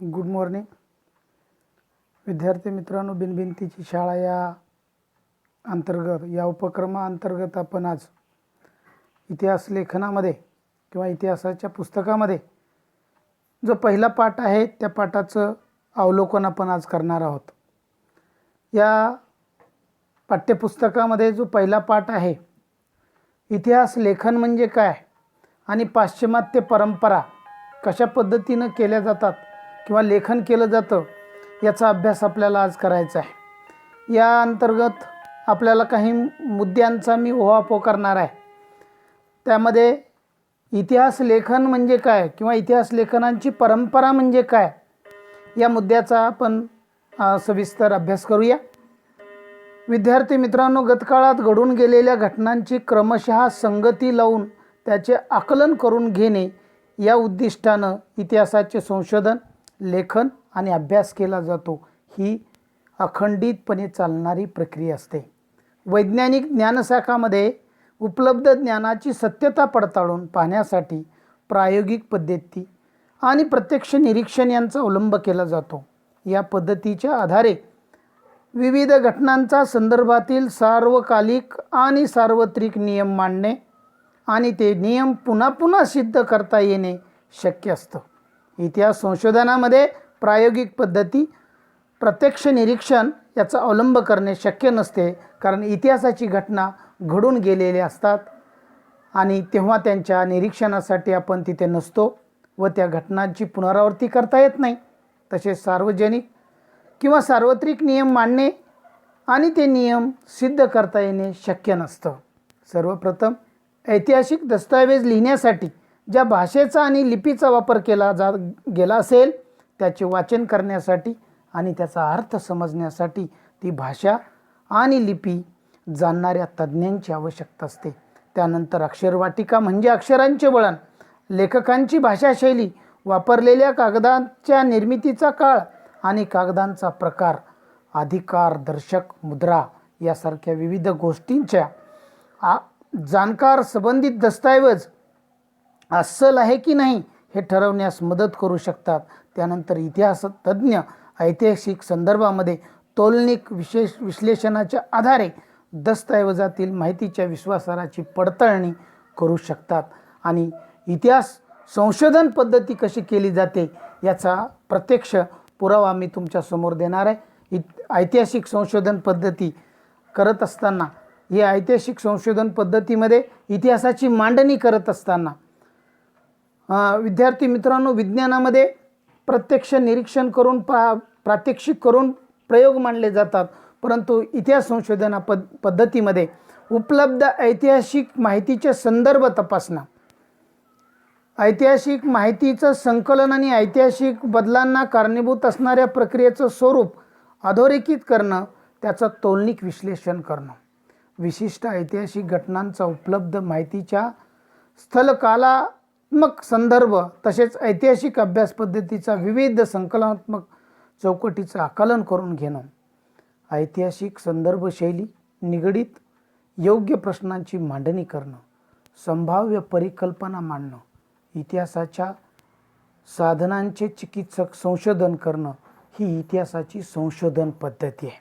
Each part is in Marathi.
गुड मॉर्निंग विद्यार्थी मित्रांनो, बिनभिंतीची शाळा या अंतर्गत या उपक्रमाअंतर्गत आपण आज इतिहास लेखनामध्ये किंवा इतिहासाच्या पुस्तकामध्ये जो पहिला पाठ आहे त्या पाठाचं अवलोकन आपण आज करणार आहोत। या पाठ्यपुस्तकामध्ये जो पहिला पाठ आहे, इतिहास लेखन म्हणजे काय आणि पाश्चिमात्य परंपरा कशा पद्धतीने केल्या जातात किंवा लेखन केलं जातं याचा अभ्यास आपल्याला आज करायचा आहे। या अंतर्गत आपल्याला काही मुद्द्यांचा मी ओहापोह करणार आहे। त्यामध्ये इतिहास लेखन म्हणजे काय किंवा इतिहास लेखनाची परंपरा म्हणजे काय या मुद्द्याचा आपण सविस्तर अभ्यास करूया। विद्यार्थी मित्रांनो, गतकाळात घडून गेलेल्या घटनांची क्रमशः संगती लावून त्याचे आकलन करून घेणे या उद्दिष्टानं इतिहासाचे संशोधन, लेखन आणि अभ्यास केला जातो। ही अखंडितपणे चालणारी प्रक्रिया असते। वैज्ञानिक ज्ञानशाखामध्ये उपलब्ध ज्ञानाची सत्यता पडताळून पाहण्यासाठी प्रायोगिक पद्धती आणि प्रत्यक्ष निरीक्षण यांचा अवलंब केला जातो। या पद्धतीच्या आधारे विविध घटनांचा संदर्भातील सार्वकालिक आणि सार्वत्रिक नियम मांडणे आणि ते नियम पुन्हा पुन्हा सिद्ध करता येणे शक्य असतं। इतिहास संशोधनामध्ये प्रायोगिक पद्धती, प्रत्यक्ष निरीक्षण याचा अवलंब करणे शक्य नसते, कारण इतिहासाची घटना घडून गेलेल्या असतात आणि तेव्हा त्यांच्या निरीक्षणासाठी आपण तिथे नसतो व त्या घटनांची पुनरावृत्ती करता येत नाही। तसेच सार्वजनिक किंवा सार्वत्रिक नियम मांडणे आणि ते नियम सिद्ध करता येणे शक्य नसतं। सर्वप्रथम ऐतिहासिक दस्तऐवज लिहिण्यासाठी ज्या भाषेचा आणि लिपीचा वापर केला गेला असेल त्याचे वाचन करण्यासाठी आणि त्याचा अर्थ समजण्यासाठी ती भाषा आणि लिपी जाणणाऱ्या तज्ज्ञांची आवश्यकता असते। त्यानंतर अक्षरवाटिका म्हणजे अक्षरांचे वळण, लेखकांची भाषाशैली, वापरलेल्या कागदांच्या निर्मितीचा काळ आणि कागदांचा प्रकार, अधिकारदर्शक मुद्रा यासारख्या विविध गोष्टींच्या जाणकार संबंधित दस्तऐवज अस्सल आहे की नाही हे ठरवण्यास मदत करू शकतात। त्यानंतर इतिहास तज्ज्ञ ऐतिहासिक संदर्भामध्ये तौलनिक विश्लेषणाच्या आधारे दस्तऐवजातील माहितीच्या विश्वासार्हतेची पडताळणी करू शकतात आणि इतिहास संशोधन पद्धती कशी केली जाते याचा प्रत्यक्ष पुरावा मी तुमच्या समोर देणार आहे। ऐतिहासिक संशोधन पद्धती करत असताना या ऐतिहासिक संशोधन पद्धतीमध्ये इतिहासाची मांडणी करत असताना विद्यार्थी मित्रांनो, विज्ञानामध्ये प्रत्यक्ष निरीक्षण करून प्रात्यक्षिक करून प्रयोग मांडले जातात, परंतु इतिहास संशोधन पद्धतीमध्ये उपलब्ध ऐतिहासिक माहितीचे संदर्भ तपासणं, ऐतिहासिक माहितीचं संकलन आणि ऐतिहासिक बदलांना कारणीभूत असणाऱ्या प्रक्रियेचं स्वरूप अधोरेखित करणं, त्याचं तौलनिक विश्लेषण करणं, विशिष्ट ऐतिहासिक घटनांचा उपलब्ध माहितीच्या स्थलकालात्मक संदर्भ तसेच ऐतिहासिक अभ्यास पद्धतीचा विविध संकलनात्मक चौकटीचं आकलन करून घेणं, ऐतिहासिक संदर्भ शैली निगडीत योग्य प्रश्नांची मांडणी करणं, संभाव्य परिकल्पना मांडणं, इतिहासाच्या साधनांचे चिकित्सक संशोधन करणं ही इतिहासाची संशोधन पद्धती आहे।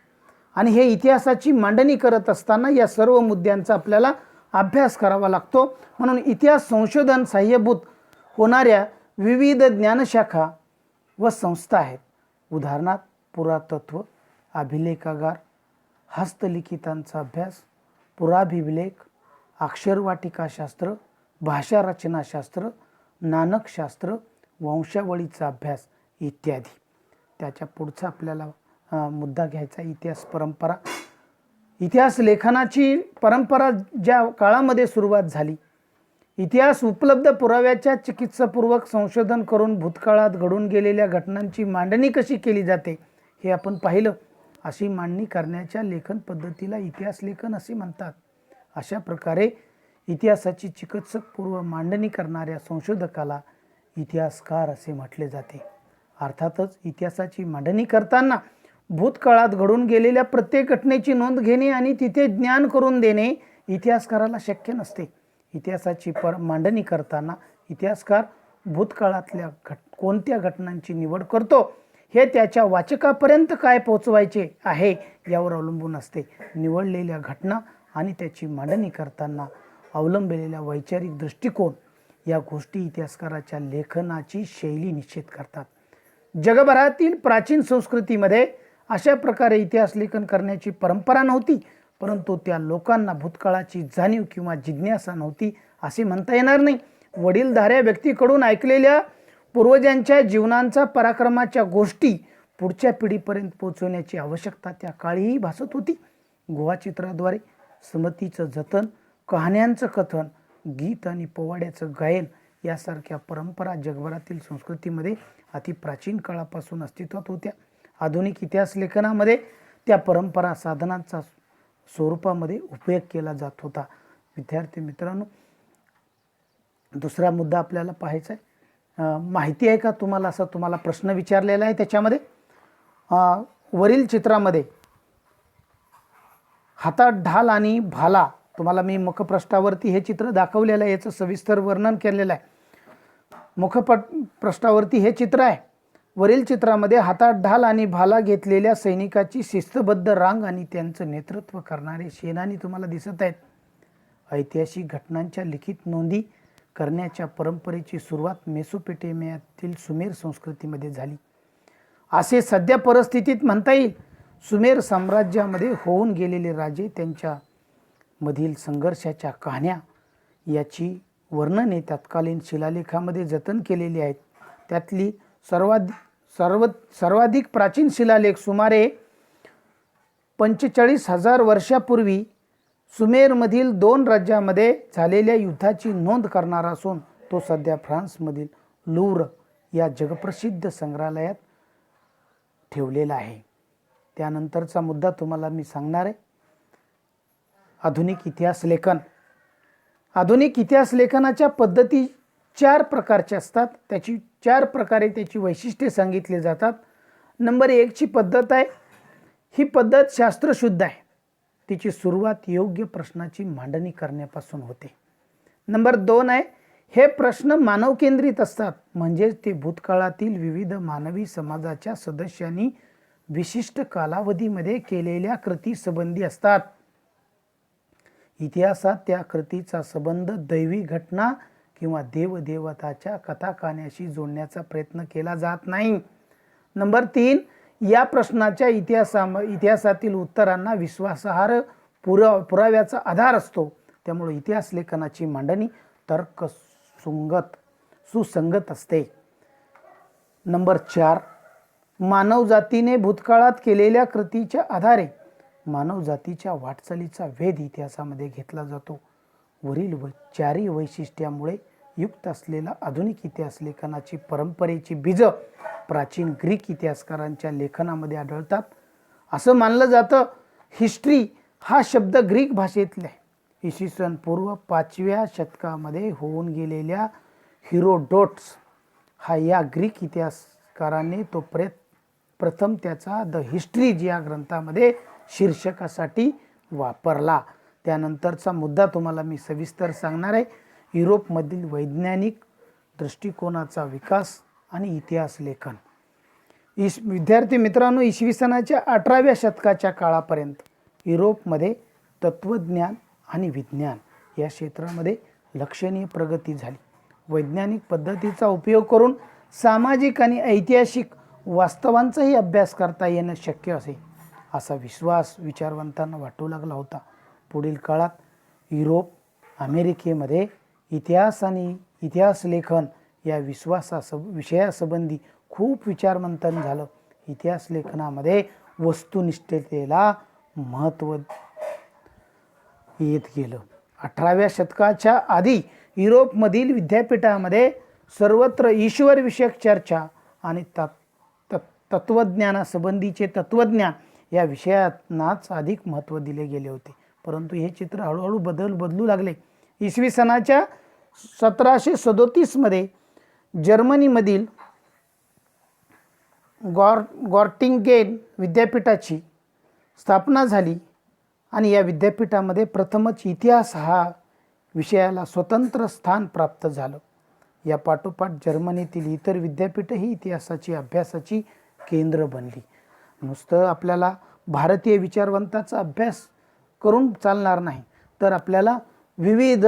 आणि हे इतिहासाची मांडणी करत असताना या सर्व मुद्द्यांचा आपल्याला अभ्यास करावा लागतो। म्हणून इतिहास संशोधन सहाय्यभूत होणाऱ्या विविध ज्ञानशाखा व संस्था आहेत। उदाहरणार्थ पुरातत्व, अभिलेखागार, हस्तलिखितांचा अभ्यास, पुराभिलेख, अक्षरवाटिकाशास्त्र, भाषा रचनाशास्त्र, नाणकशास्त्र, वंशावळीचा अभ्यास इत्यादी। त्याच्या पुढचा आपल्याला मुद्दा घ्यायचा इतिहास परंपरा। इतिहास लेखनाची परंपरा ज्या काळामध्ये सुरुवात झाली, इतिहास उपलब्ध पुराव्याच्या चिकित्सापूर्वक संशोधन करून भूतकाळात घडून गेलेल्या घटनांची मांडणी कशी केली जाते हे आपण पाहिलं। अशी मांडणी करण्याच्या लेखन पद्धतीला इतिहास लेखन असे म्हणतात। अशा प्रकारे इतिहासाची चिकित्सकपूर्व मांडणी करणाऱ्या संशोधकाला इतिहासकार असे म्हटले जाते। अर्थातच इतिहासाची मांडणी करताना भूतकाळात घडून गेलेल्या प्रत्येक घटनेची नोंद घेणे आणि तिथे ज्ञान करून देणे इतिहासकाराला शक्य नसते। इतिहासाची मांडणी करताना इतिहासकार भूतकाळातल्या कोणत्या घटनांची निवड करतो हे त्याच्या वाचकापर्यंत काय पोहोचवायचे आहे यावर अवलंबून असते. निवडलेल्या घटना आणि त्याची मांडणी करताना अवलंबलेला वैचारिक दृष्टिकोन या गोष्टी इतिहासकाराच्या लेखनाची शैली निश्चित करतात. जगभरातील प्राचीन संस्कृतीमध्ये अशा प्रकारे इतिहास लेखन करण्याची परंपरा नव्हती, परंतु त्या लोकांना भूतकाळाची जाणीव किंवा जिज्ञासा नव्हती असे म्हणता येणार नाही. वडीलधाऱ्या व्यक्तीकडून ऐकलेल्या पूर्वजांच्या जीवनांचा पराक्रमाच्या गोष्टी पुढच्या पिढीपर्यंत पोहोचवण्याची आवश्यकता त्या काळीही भासत होती. गुहाचित्राद्वारे स्मृतीचं जतन, कहाण्यांचं कथन, गीत आणि पोवाड्याचं गायन यासारख्या परंपरा जगभरातील संस्कृतीमध्ये अति प्राचीन काळापासून अस्तित्वात होत्या. आधुनिक इतिहास लेखनामध्ये त्या परंपरा साधनांचा स्वरूपामध्ये उपयोग केला जात होता. विद्यार्थी मित्रांनो, दुसरा मुद्दा आपल्याला पाहायचा आहे. माहिती आहे का तुम्हाला, असं तुम्हाला प्रश्न विचारलेला आहे. त्याच्यामध्ये वरील चित्रामध्ये हातात ढाल आणि भाला, तुम्हाला मी मुखपृष्ठावरती हे चित्र दाखवलेलं आहे, याचं सविस्तर वर्णन केलेलं आहे. मुखपृष्ठावरती हे चित्र आहे. वरील चित्रामध्ये हातात ढाल आणि भाला घेतलेल्या सैनिकाची शिस्तबद्ध रांग आणि त्यांचं नेतृत्व करणारे सेनानी तुम्हाला दिसत आहेत. ऐतिहासिक घटनांच्या लिखित नोंदी करण्याच्या परंपरेची सुरुवात मेसोपोटेमियातील सुमेर संस्कृतीमध्ये झाली असे सध्या परिस्थितीत म्हणता येईल. सुमेर साम्राज्यामध्ये होऊन गेलेले राजे, त्यांच्या मधील संघर्षाच्या कहाण्या याची वर्णने तत्कालीन शिलालेखामध्ये जतन केलेली आहेत. त्यातली सर्वाधिक प्राचीन शिलालेख सुमारे 45,000 वर्षापूर्वी सुमेरमधील 2 राज्यामध्ये झालेल्या युद्धाची नोंद करणारा असून तो सध्या फ्रान्समधील लूव्र या जगप्रसिद्ध संग्रहालयात ठेवलेला आहे. त्यानंतरचा मुद्दा तुम्हाला मी सांगणार आहे. आधुनिक इतिहास लेखन. आधुनिक इतिहास लेखनाच्या पद्धती 4 प्रकारच्या असतात. त्याची 4 प्रकारे त्याची वैशिष्ट्ये सांगितली जातात. नंबर 1 ची पद्धत आहे, ही पद्धत शास्त्रशुद्ध आहे. तिची सुरुवात योग्य प्रश्नाची मांडणी करण्यापासून होते. नंबर 2 आहे, हे प्रश्न मानव केंद्रित असतात, म्हणजेच ते भूतकाळातील विविध मानवी समाजाच्या सदस्यांनी विशिष्ट कालावधीमध्ये केलेल्या कृती संबंधी असतात. इतिहासात त्या कृतीचा संबंध दैवी घटना किंवा देवदेवताच्या कथाकहाण्याशी जोडण्याचा प्रयत्न केला जात नाही. नंबर 3, या प्रश्नाच्या इतिहासातील उत्तरांना विश्वासार्ह पुराव्याचा आधार असतो. त्यामुळे इतिहास लेखनाची मांडणी सुसंगत असते. नंबर 4, मानवजातीने भूतकाळात केलेल्या कृतीच्या आधारे मानवजातीच्या वाटचालीचा वेध इतिहासामध्ये घेतला जातो. वरील 4 वैशिष्ट्यामुळे युक्त असलेला आधुनिक इतिहास लेखनाची परंपरेची बीज प्राचीन ग्रीक इतिहासकारांच्या लेखनामध्ये आढळतात. असं मानलं जातं, हिस्ट्री हा शब्द ग्रीक भाषेतला आहे. इसवी सन पूर्व 5व्या शतकामध्ये होऊन गेलेल्या हेरोडोटस हा या ग्रीक इतिहासकाराने तो प्रथम त्याचा द हिस्ट्री या ग्रंथामध्ये शीर्षकासाठी वापरला. त्यानंतरचा मुद्दा तुम्हाला मी सविस्तर सांगणार आहे. युरोपमधील वैज्ञानिक दृष्टिकोनाचा विकास आणि इतिहास लेखन. विद्यार्थी मित्रांनो, इसवी सनाच्या 18व्या शतकाच्या काळापर्यंत युरोपमध्ये तत्त्वज्ञान आणि विज्ञान या क्षेत्रामध्ये लक्षणीय प्रगती झाली. वैज्ञानिक पद्धतीचा उपयोग करून सामाजिक आणि ऐतिहासिक वास्तवांचाही अभ्यास करता येणं शक्य असे असा विश्वास विचारवंतांना वाटू लागला होता. पुढील काळात युरोप, अमेरिकेमध्ये इतिहास आणि इतिहास लेखन या विषयासंबंधी खूप विचारमंथन झालं. इतिहास लेखनामध्ये वस्तुनिष्ठतेला महत्त्व येत गेलं. 18व्या शतकाच्या आधी युरोपमधील विद्यापीठामध्ये सर्वत्र ईश्वरविषयक चर्चा आणि तत्त्वज्ञानासंबंधीचे तत्त्वज्ञान या विषयांनाच अधिक महत्त्व दिले गेले होते. परंतु हे चित्र हळूहळू बदलू लागले. इसवी सनाच्या 1737 मध्ये जर्मनीमधील गॉर्टिंगेन विद्यापीठाची स्थापना झाली आणि या विद्यापीठामध्ये प्रथमच इतिहास हा विषयाला स्वतंत्र स्थान प्राप्त झालं. या पाठोपाठ जर्मनीतील इतर विद्यापीठंही इतिहासाची अभ्यासाची केंद्र बनली. नुसतं आपल्याला भारतीय विचारवंताचा अभ्यास करून चालणार नाही, तर आपल्याला विविध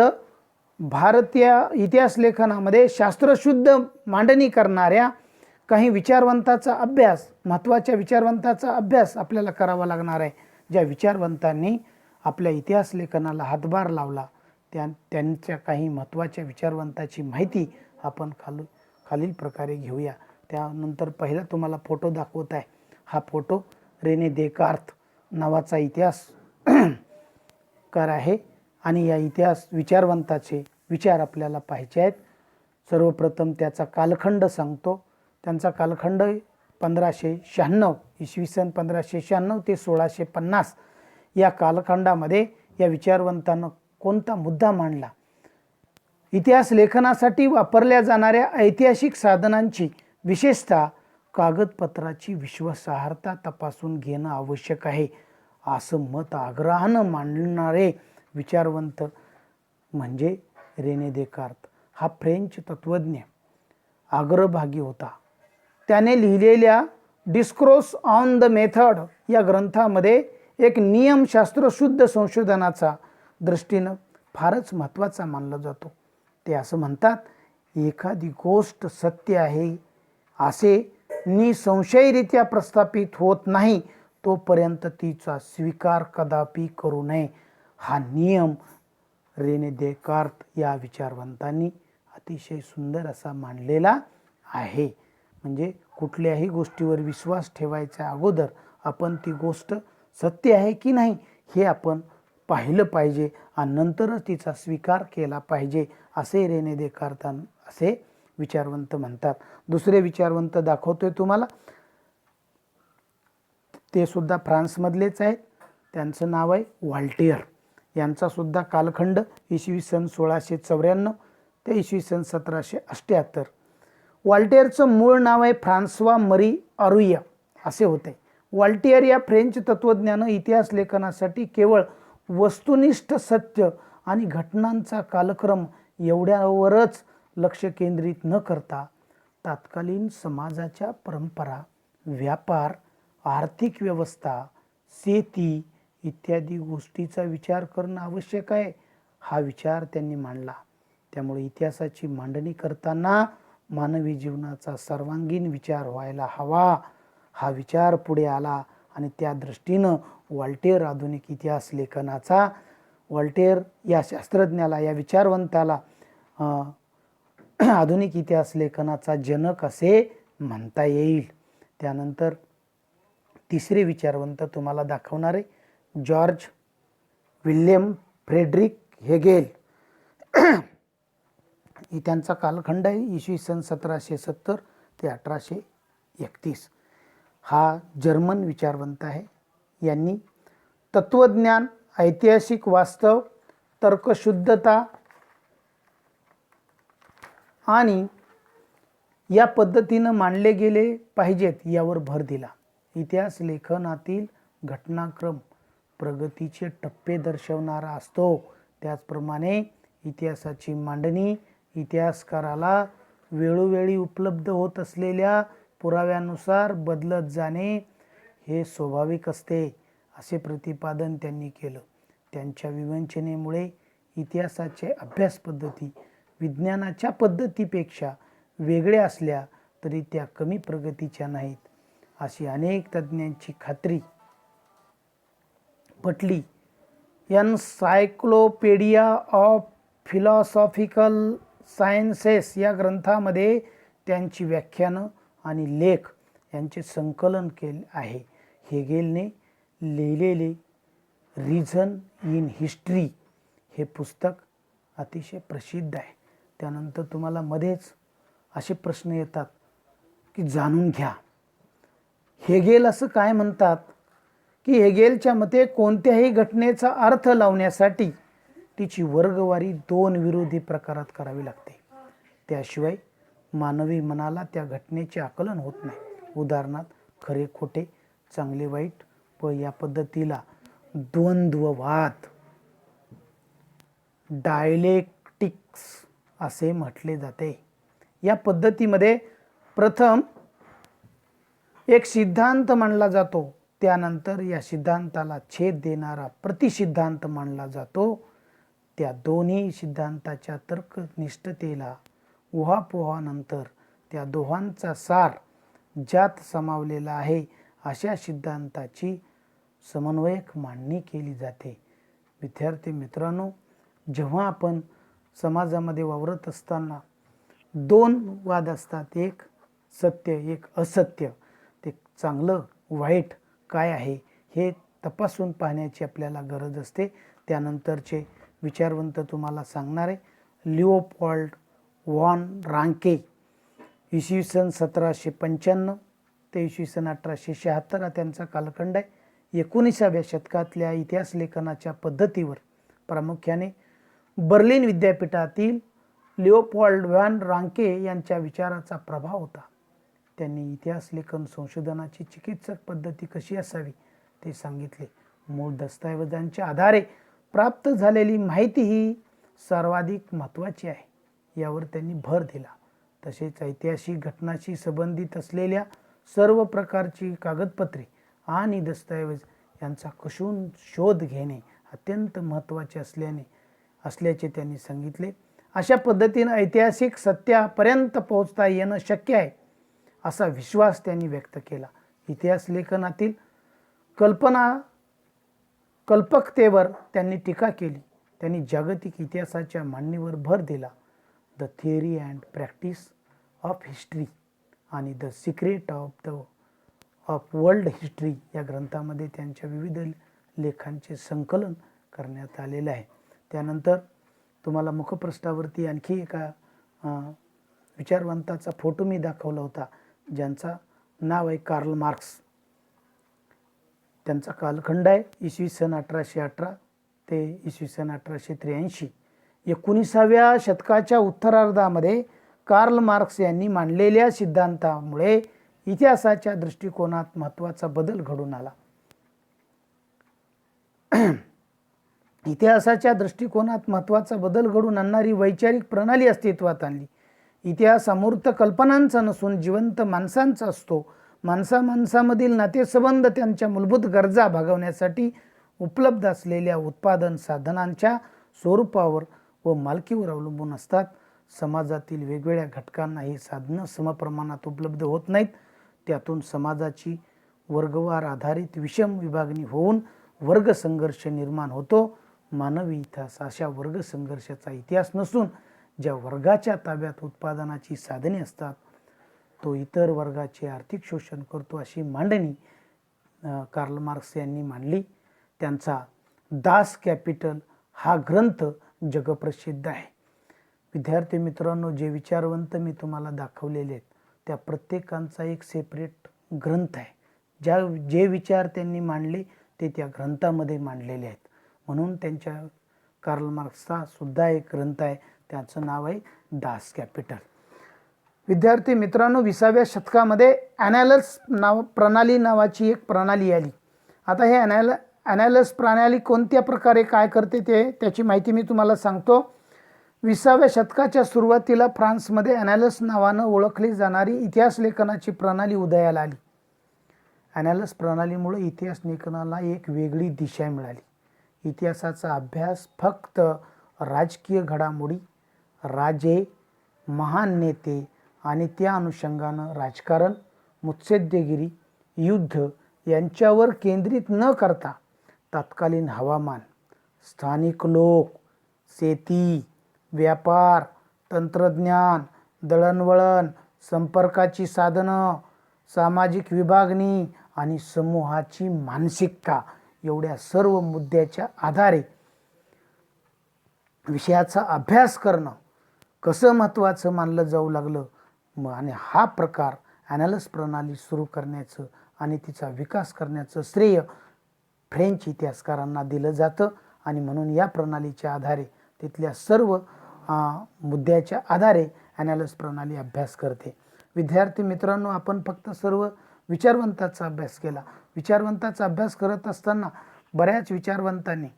भारतीय इतिहास लेखनामध्ये शास्त्रशुद्ध मांडणी करणाऱ्या काही विचारवंताचा अभ्यास, महत्त्वाच्या विचारवंताचा अभ्यास आपल्याला करावा लागणार आहे. ज्या विचारवंतांनी आपल्या इतिहास लेखनाला हातभार लावला त्यांच्या काही महत्त्वाच्या विचारवंताची माहिती आपण खालील प्रकारे घेऊया. त्यानंतर पहिला तुम्हाला फोटो दाखवत आहे. हा फोटो रेने देकार्त नावाचा इतिहासकार आहे आणि या इतिहास विचारवंताचे विचार आपल्याला पाहिजे आहेत. सर्वप्रथम त्याचा कालखंड सांगतो. त्यांचा कालखंड 1596 इसवी सन 1596 ते 1650 या कालखंडामध्ये या विचारवंतानं कोणता मुद्दा मांडला. इतिहास लेखनासाठी वापरल्या जाणाऱ्या ऐतिहासिक साधनांची विशेषतः कागदपत्राची विश्वासार्हता तपासून घेणं आवश्यक आहे असं मत आग्रहानं मांडणारे विचारवंत म्हणजे रेने देकार्त. हा फ्रेंच तत्त्वज्ञ अग्रभागी होता. त्याने लिहिलेल्या डिस्कोर्स ऑन द मेथड या ग्रंथामध्ये एक नियमशास्त्रशुद्ध संशोधनाचा दृष्टीनं फारच महत्त्वाचा मानला जातो. ते असं म्हणतात, एखादी गोष्ट सत्य आहे असे निसंशयरित्या प्रस्थापित होत नाही तोपर्यंत तिचा स्वीकार कदापि करू नये. हा नियम रेने देकार्त या विचारवंतांनी अतिशय सुंदर असा मांडलेला आहे. म्हणजे कुठल्याही गोष्टीवर विश्वास ठेवायच्या अगोदर आपण ती गोष्ट सत्य आहे की नाही हे आपण पाहिलं पाहिजे आणि नंतरच तिचा स्वीकार केला पाहिजे असे रेने देकार्त असे विचारवंत म्हणतात. दुसरे विचारवंत दाखवतोय तुम्हाला. ते सुद्धा फ्रान्समधलेच आहेत. त्यांचं नाव आहे व्हॉल्टेयर. यांचा सुद्धा कालखंड इसवी सन 1694 ते इसवी सन 1778. व्हॉल्टेयरचं मूळ नाव आहे फ्रान्सवा मरी अरुय असे होते. व्हॉल्टेयर या फ्रेंच तत्त्वज्ञानं इतिहास लेखनासाठी केवळ वस्तुनिष्ठ सत्य आणि घटनांचा कालक्रम एवढ्यावरच लक्ष केंद्रित न करता तत्कालीन समाजाच्या परंपरा, व्यापार, आर्थिक व्यवस्था, शेती इत्यादी गोष्टीचा विचार करणं आवश्यक आहे हा विचार त्यांनी मांडला. त्यामुळे इतिहासाची मांडणी करताना मानवी जीवनाचा सर्वांगीण विचार व्हायला हवा हा विचार पुढे आला आणि त्या दृष्टीनं व्हॉल्टेयर आधुनिक इतिहास लेखनाचा, व्हॉल्टेयर या शास्त्रज्ञाला, या विचारवंताला आधुनिक इतिहास लेखनाचा जनक असे म्हणता येईल. त्यानंतर तिसरे विचारवंत तुम्हाला दाखवणारे जॉर्ज विल्यम फ्रेडरिक हेगेल. त्यांचा कालखंड आहे इसवी सन 1770 ते 1831. हा जर्मन विचारवंत आहे. यांनी तत्वज्ञान, ऐतिहासिक वास्तव, तर्कशुद्धता आणि या पद्धतीनं मांडले गेले पाहिजेत यावर भर दिला. इतिहास लेखनातील घटनाक्रम प्रगतीचे टप्पे दर्शवणारा असतो. त्याचप्रमाणे इतिहासाची मांडणी इतिहासकाराला वेळोवेळी उपलब्ध होत असलेल्या पुराव्यानुसार बदलत जाणे हे स्वाभाविक असते असे प्रतिपादन त्यांनी केलं. त्यांच्या विवंचनेमुळे इतिहासाचे अभ्यास पद्धती विज्ञानाच्या पद्धतीपेक्षा वेगळ्या असल्या तरी त्या कमी प्रगतीच्या नाहीत अशी अनेक तज्ज्ञांची खात्री पटली. एन्सायक्लोपीडिया ऑफ फिलॉसॉफिकल सायन्सेस या ग्रंथामध्ये त्यांची व्याख्यानं आणि लेख यांचे संकलन केले आहे. हेगेलने लिहिलेले रिझन इन हिस्ट्री हे पुस्तक अतिशय प्रसिद्ध आहे. त्यानंतर तुम्हाला मध्येच असे प्रश्न येतात की जाणून घ्या हेगेल असं काय म्हणतात, की हेगेलच्या मते कोणत्याही घटनेचा अर्थ लावण्यासाठी तिची वर्गवारी 2 विरोधी प्रकारात करावी लागते. त्याशिवाय मानवी मनाला त्या घटनेचे आकलन होत नाही. उदाहरणार्थ खरे खोटे, चांगले वाईट व या पद्धतीला द्वंद्ववाद डायलेक्टिक्स असे म्हटले जाते. या पद्धतीमध्ये प्रथम एक सिद्धांत मांडला जातो, त्यानंतर या सिद्धांताला छेद देणारा प्रतिसिद्धांत मानला जातो. त्या दोन्ही सिद्धांताच्या तर्कनिष्ठतेला उहापोहानंतर त्या दोहांचा सार ज्यात समावलेला आहे अशा सिद्धांताची समन्वयक मांडणी केली जाते. विद्यार्थी मित्रांनो, जेव्हा आपण समाजामध्ये वावरत असताना दोन वाद असतात, एक सत्य एक असत्य, ते चांगलं वाईट काय आहे हे तपासून पाहण्याची आपल्याला गरज असते. त्यानंतरचे विचारवंत तुम्हाला सांगणार आहे. लिओपोल्ड वॉन रांके इसवी सन 1795 ते इसवी सन 1876 हा त्यांचा कालखंड आहे. 19व्या शतकातल्या इतिहास लेखनाच्या पद्धतीवर प्रामुख्याने बर्लिन विद्यापीठातील लिओपोल्ड वॉन रांके यांच्या विचाराचा प्रभाव होता. त्यांनी इतिहास लेखन संशोधनाची चिकित्सक पद्धती कशी असावी ते सांगितले. मूळ दस्तऐवजांच्या आधारे प्राप्त झालेली माहिती ही सर्वाधिक महत्त्वाची आहे यावर त्यांनी भर दिला. तसेच ऐतिहासिक घटनाशी संबंधित असलेल्या सर्व प्रकारची कागदपत्रे आणि दस्तऐवज यांचा कसून शोध घेणे अत्यंत महत्त्वाचे असल्याचे त्यांनी सांगितले. अशा पद्धतीने ऐतिहासिक सत्यापर्यंत पोहोचता येणं शक्य आहे असा विश्वास त्यांनी व्यक्त केला. इतिहास लेखनातील कल्पकतेवर त्यांनी टीका केली. त्यांनी जागतिक इतिहासाच्या मांडणीवर भर दिला. The theory and practice of history आणि the secret of world history या ग्रंथामध्ये त्यांच्या विविध लेखांचे संकलन करण्यात आलेलं आहे. त्यानंतर तुम्हाला मुखपृष्ठावरती आणखी एका विचारवंताचा फोटो मी दाखवला होता, ज्यांचा नाव आहे कार्ल मार्क्स. त्यांचा कालखंड आहे इसवी सन 1818 ते इसवी सन 1883. 19व्या शतकाच्या उत्तरार्धामध्ये कार्ल मार्क्स यांनी मांडलेल्या सिद्धांतामुळे इतिहासाच्या दृष्टिकोनात महत्त्वाचा बदल घडून आला. इतिहासाच्या दृष्टिकोनात महत्त्वाचा बदल घडून आणणारी वैचारिक प्रणाली अस्तित्वात आणली. इतिहास अमूर्त कल्पनांचा नसून जिवंत माणसांचा असतो. माणसामधील नातेसंबंध त्यांच्या मूलभूत गरजा भागवण्यासाठी उपलब्ध असलेल्या उत्पादन साधनांच्या स्वरूपावर व मालकीवर अवलंबून असतात. समाजातील वेगवेगळ्या घटकांना ही साधनं समप्रमाणात उपलब्ध होत नाहीत. त्यातून समाजाची वर्गवार आधारित विषम विभागणी होऊन वर्गसंघर्ष निर्माण होतो. मानवी इतिहास अशा वर्गसंघर्षाचा इतिहास नसून ज्या वर्गाच्या ताब्यात उत्पादनाची साधने असतात तो इतर वर्गाचे आर्थिक शोषण करतो अशी मांडणी कार्ल मार्क्स यांनी मांडली. त्यांचा दास कॅपिटल हा ग्रंथ जगप्रसिद्ध आहे. विद्यार्थी मित्रांनो, जे विचारवंत मी तुम्हाला दाखवलेले आहेत त्या प्रत्येकांचा एक सेपरेट ग्रंथ आहे. जे विचार त्यांनी मांडले ते त्या ग्रंथामध्ये मांडलेले आहेत. म्हणून त्यांच्या कार्ल मार्क्सचा सुद्धा एक ग्रंथ आहे, त्याचं नाव आहे दास कॅपिटल. विद्यार्थी मित्रांनो, 20व्या शतकामध्ये ॲनालस प्रणाली नावाची एक प्रणाली आली. आता हे ॲनालस प्रणाली कोणत्या प्रकारे काय करते त्याची माहिती मी तुम्हाला सांगतो. 20व्या शतकाच्या सुरुवातीला फ्रान्समध्ये ॲनालस नावानं ओळखली जाणारी इतिहास लेखनाची प्रणाली उदयाला आली. ॲनालस प्रणालीमुळे इतिहास लेखनाला एक वेगळी दिशा मिळाली. इतिहासाचा अभ्यास फक्त राजकीय घडामोडी, राजे, महान नेते आणि त्या अनुषंगानं राजकारण, मुत्सद्देगिरी, युद्ध यांच्यावर केंद्रित न करता तत्कालीन हवामान, स्थानिक लोक, शेती, व्यापार, तंत्रज्ञान, दळणवळण, संपर्काची साधनं, सामाजिक विभागणी आणि समूहाची मानसिकता एवढ्या सर्व मुद्द्याच्या आधारे विषयाचा अभ्यास करणं कसं महत्त्वाचं मानलं जाऊ लागलं. आणि हा प्रकार ॲनालस प्रणाली सुरू करण्याचं आणि तिचा विकास करण्याचं श्रेय फ्रेंच इतिहासकारांना दिलं जातं. आणि म्हणून या प्रणालीच्या आधारे तिथल्या सर्व मुद्द्याच्या आधारे ॲनालस प्रणाली अभ्यास करते. विद्यार्थी मित्रांनो, आपण फक्त सर्व विचारवंताचा अभ्यास केला. विचारवंताचा अभ्यास करत असताना बऱ्याच विचारवंतांनी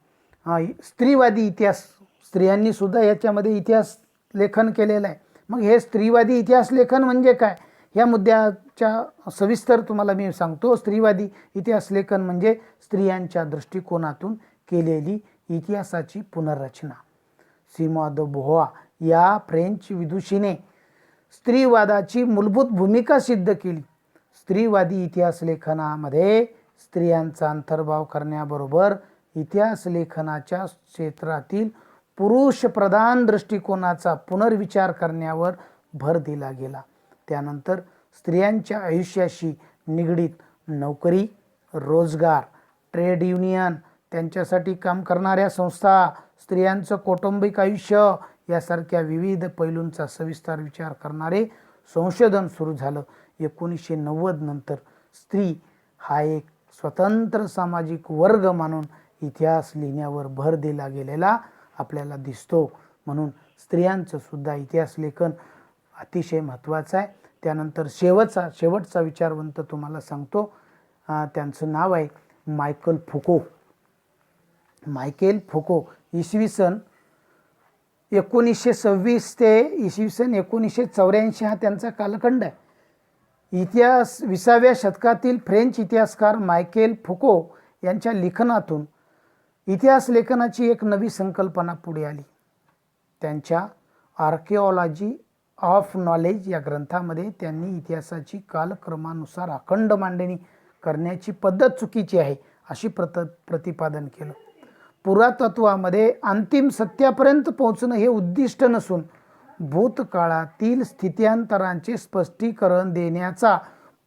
स्त्रीवादी इतिहास, स्त्रियांनी सुद्धा याच्यामध्ये इतिहास लेखन केलेलं आहे. मग हे स्त्रीवादी इतिहास लेखन म्हणजे काय, या मुद्द्याच्या सविस्तर तुम्हाला मी सांगतो. स्त्रीवादी इतिहास लेखन म्हणजे स्त्रियांच्या दृष्टिकोनातून केलेली इतिहासाची पुनर्रचना. सिमॉन दे बोव्वार या फ्रेंच विदुषीने स्त्रीवादाची मूलभूत भूमिका सिद्ध केली. स्त्रीवादी इतिहास लेखनामध्ये स्त्रियांचा अंतर्भाव करण्याबरोबर इतिहास लेखनाच्या क्षेत्रातील पुरुष प्रधान दृष्टिकोनाचा पुनर्विचार करण्यावर भर दिला गेला. त्यानंतर स्त्रियांच्या आयुष्याशी निगडीत नोकरी, रोजगार, ट्रेड युनियन, त्यांच्यासाठी काम करणाऱ्या संस्था, स्त्रियांचं कौटुंबिक आयुष्य यासारख्या विविध पैलूंचा सविस्तर विचार करणारे संशोधन सुरू झालं. 1990 नंतर स्त्री हा एक स्वतंत्र सामाजिक वर्ग मानून इतिहास लिहिण्यावर भर दिला गेलेला आपल्याला दिसतो. म्हणून स्त्रियांचं सुद्धा इतिहास लेखन अतिशय महत्त्वाचं आहे. त्यानंतर शेवटचा विचारवंत तुम्हाला सांगतो. त्यांचं नाव आहे मायकेल फुको. मायकेल फुको इसवी सन 1926 ते इसवी सन 1984 हा त्यांचा कालखंड आहे. 20व्या शतकातील फ्रेंच इतिहासकार मायकेल फुको यांच्या लेखनातून इतिहास लेखनाची एक नवी संकल्पना पुढे आली. त्यांच्या आर्किओलॉजी ऑफ नॉलेज या ग्रंथामध्ये त्यांनी इतिहासाची कालक्रमानुसार अखंड मांडणी करण्याची पद्धत चुकीची आहे अशी प्रतिपादन केलं. पुरातत्वामध्ये अंतिम सत्यापर्यंत पोहोचणं हे उद्दिष्ट नसून भूतकाळातील स्थित्यांतरांचे स्पष्टीकरण देण्याचा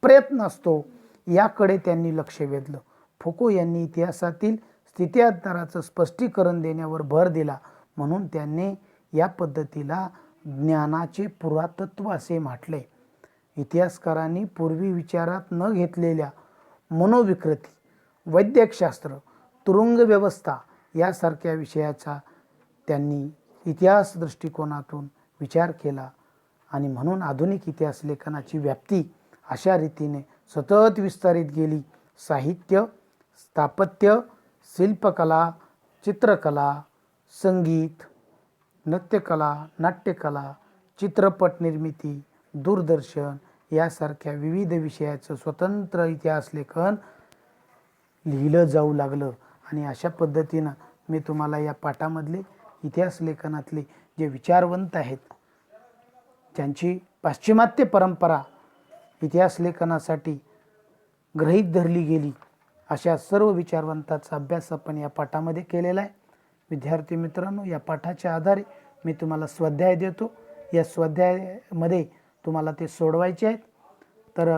प्रयत्न असतो याकडे त्यांनी लक्ष वेधलं. फुको यांनी इतिहासातील स्थित्यांतराचं स्पष्टीकरण देण्यावर भर दिला. म्हणून त्यांनी या पद्धतीला ज्ञानाचे पुरातत्व असे म्हटले. इतिहासकारांनी पूर्वी विचारात न घेतलेल्या मनोविकृती, वैद्यकशास्त्र, तुरुंग व्यवस्था यासारख्या विषयाचा त्यांनी इतिहास दृष्टिकोनातून विचार केला आणि म्हणून आधुनिक इतिहास लेखनाची व्याप्ती अशा रीतीने सतत विस्तारित गेली. साहित्य, स्थापत्य, शिल्पकला, चित्रकला, संगीत, नृत्यकला, नाट्यकला, चित्रपट निर्मिती, दूरदर्शन यासारख्या विविध विषयाचं स्वतंत्र इतिहास लेखन लिहिलं जाऊ लागलं. आणि अशा पद्धतीनं मी तुम्हाला या पाठामधले इतिहास लेखनातले जे विचारवंत आहेत, ज्यांची पाश्चिमात्य परंपरा इतिहास लेखनासाठी गृहीत धरली गेली, अशा सर्व विचारवंताचा अभ्यास आपण या पाठामध्ये केलेला आहे. विद्यार्थी मित्रांनो, या पाठाच्या आधारे मी तुम्हाला स्वाध्याय देतो. या स्वाध्यायामध्ये तुम्हाला ते सोडवायचे आहेत. तर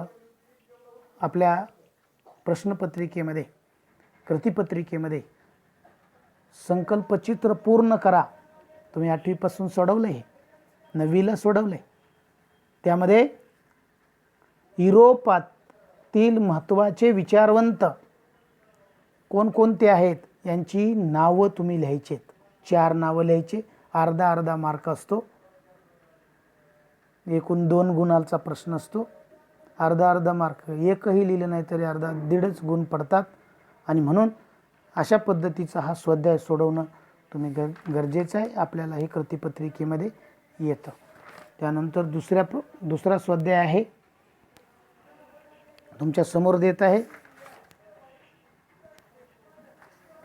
आपल्या प्रश्नपत्रिकेमध्ये, कृतीपत्रिकेमध्ये संकल्पचित्र पूर्ण करा. तुम्ही 8वीपासून सोडवलं आहे, 9वीला सोडवलं आहे. त्यामध्ये युरोपातील महत्त्वाचे विचारवंत कोणकोणते आहेत यांची नावं तुम्ही लिहायची आहेत. 4 नावं लिहायचे. अर्धा मार्क असतो. एकूण 2 गुणांचा प्रश्न असतो. अर्धा मार्क. एकही लिहिलं नाही तरी 1.5 गुण पडतात. आणि म्हणून अशा पद्धतीचा हा स्वाध्याय सोडवणं तुम्ही गरजेचं आहे. आपल्याला हे कृतीपत्रिकेमध्ये येतं. त्यानंतर दुसरा स्वाध्याय आहे, तुमच्या समोर देत आहे.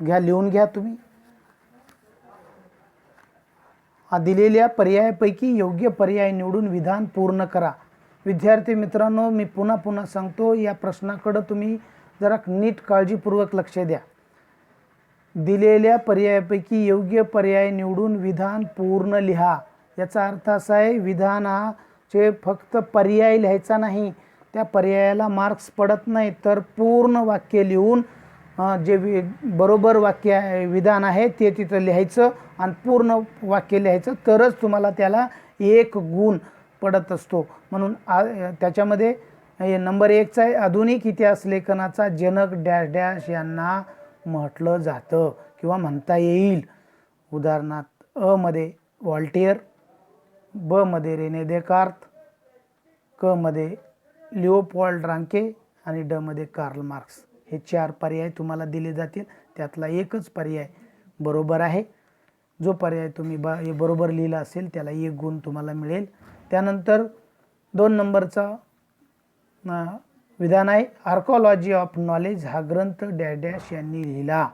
घ्या, लिहून घ्या तुम्ही. दिलेल्या पर्यायापैकी योग्य पर्याय निवडून विधान पूर्ण करा. विद्यार्थी मित्रांनो, मी पुन्हा सांगतो, या प्रश्नाकडे तुम्ही जरा नीट काळजीपूर्वक लक्ष द्या. दिलेल्या पर्यायापैकी योग्य पर्याय निवडून विधान पूर्ण लिहा. याचा अर्थ असा आहे, विधानाचे फक्त पर्याय लिहायचा नाही, त्या पर्यायाला मार्क्स पडत नाही, तर पूर्ण वाक्य लिहून जे बरोबर वाक्य विधान आहे ते तिथं लिहायचं आणि पूर्ण वाक्य लिहायचं, तरच तुम्हाला त्याला 1 गुण पडत असतो. म्हणून त्याच्यामध्ये नंबर 1चा आहे, आधुनिक इतिहास लेखनाचा जनक डॅश डॅश यांना म्हटलं जातं किंवा म्हणता येईल. उदाहरणार्थ अ मध्ये व्हॉल्टेयर, ब मध्ये रेने देकार्त, क मध्ये लिओपोल्ड रांके आणि ड मध्ये कार्ल मार्क्स. हे 4 पर्याय तुम्हाला दिले जातील. त्यातला एकच पर्याय बरोबर आहे. जो पर्याय तुम्ही बरोबर लिहिला असेल त्याला 1 गुण तुम्हाला मिळेल. त्यानंतर 2 नंबरचा विधान आहे आर्कॉलॉजी ऑफ नॉलेज हा ग्रंथ डॅश यांनी लिहिला.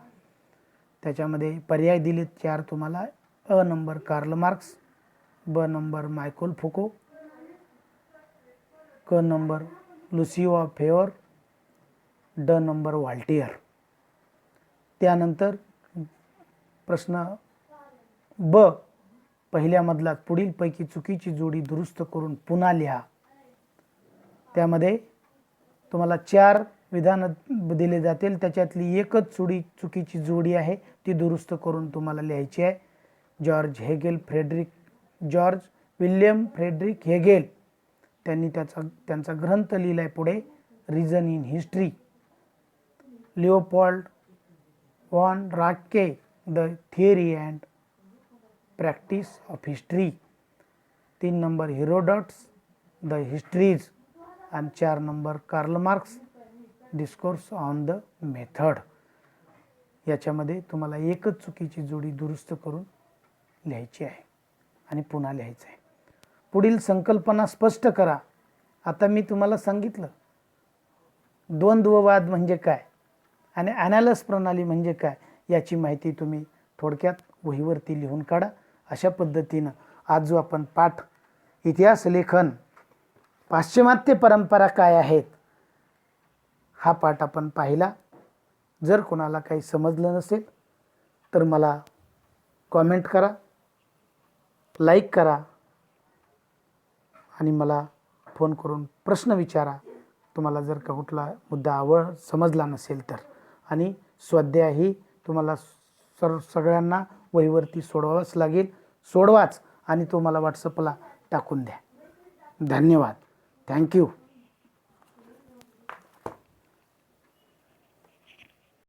त्याच्यामध्ये पर्याय दिलेत 4 तुम्हाला. अ नंबर कार्ल मार्क्स, ब नंबर मायकल फुको, क नंबर लुसिओ फेवर, ड नंबर व्हॉल्टियर. त्यानंतर प्रश्न ब पहिल्यामधला पुढीलपैकी चुकीची जोडी दुरुस्त करून पुन्हा लिहा. त्यामध्ये तुम्हाला 4 विधान दिले जातील, त्याच्यातली एकच चुकीची जोडी आहे, ती दुरुस्त करून तुम्हाला लिहायची आहे. जॉर्ज विल्यम फ्रेडरिक हेगेल त्यांनी त्यांचा ग्रंथ लिहिलाय पुढे reason in history. Leopold von Ranke the theory and practice of history. 3 number Herodotus the histories आणि 4 number Karl Marx discourse on the method. याच्यामध्ये तुम्हाला एकच चुकीची जोडी दुरुस्त करून लिहायची आहे आणि पुन्हा लिहायचं आहे. पुढील संकल्पना स्पष्ट करा. आता मी तुम्हाला सांगितलं द्वंद्ववाद म्हणजे काय आणि ॲनालस प्रणाली म्हणजे काय याची माहिती तुम्ही थोडक्यात वहीवरती लिहून काढा. अशा पद्धतीनं आज जो आपण पाठ इतिहास लेखन पाश्चिमात्य परंपरा काय आहेत हा पाठ आपण पाहिला. जर कोणाला काही समजलं नसेल तर मला कॉमेंट करा, लाईक करा आणि मला फोन करून प्रश्न विचारा. तुम्हाला जर का कुठला मुद्दा समजला नसेल तर. आणि स्वाध्यायही तुम्हाला सगळ्यांना वहीवरती सोडवावंच लागेल. सोडवाच आणि तो मला व्हॉट्सअपला टाकून द्या. धन्यवाद. थँक्यू.